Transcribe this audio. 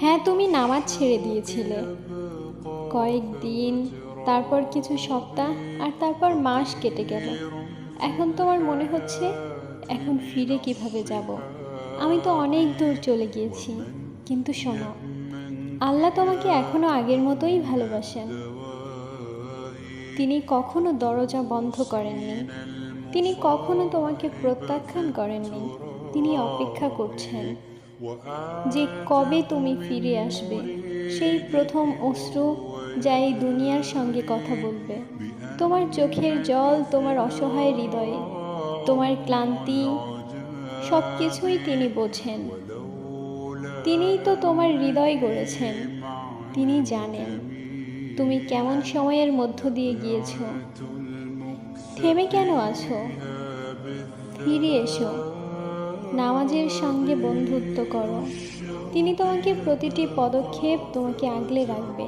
হ্যাঁ, তুমি নামাজ ছেড়ে দিয়েছিলে কয়েকদিন, তারপর কিছু সপ্তাহ, আর তারপর মাস কেটে গেল। এখন তোমার মনে হচ্ছে এখন ফিরে কিভাবে যাব। আমি তো অনেক দূর চলে গিয়েছি। কিন্তু শোনো, আল্লাহ তোমাকে এখনো আগের মতোই ভালোবাসেন। তিনি কখনো দরজা বন্ধ করেননি, তিনি কখনো তোমাকে প্রত্যাখ্যান করেননি। তিনি অপেক্ষা করছেন যে কবে তুমি ফিরে আসবে, সেই প্রথম অশ্রু যা এই দুনিয়ার সঙ্গে কথা বলবে। তোমার চোখের জল, তোমার অসহায় হৃদয়ে, তোমার ক্লান্তি, সব কিছুই তিনি বোঝেন। তিনিই তো তোমার হৃদয় গড়েছেন। তিনি জানেন তুমি কেমন সময়ের মধ্য দিয়ে গিয়েছো। থেমে কেন আছো? ফিরে এসো, নামাজের সঙ্গে বন্ধুত্ব করো। তিনি তোমাকে প্রতিটি পদক্ষেপ তোমাকে আগলে রাখবে।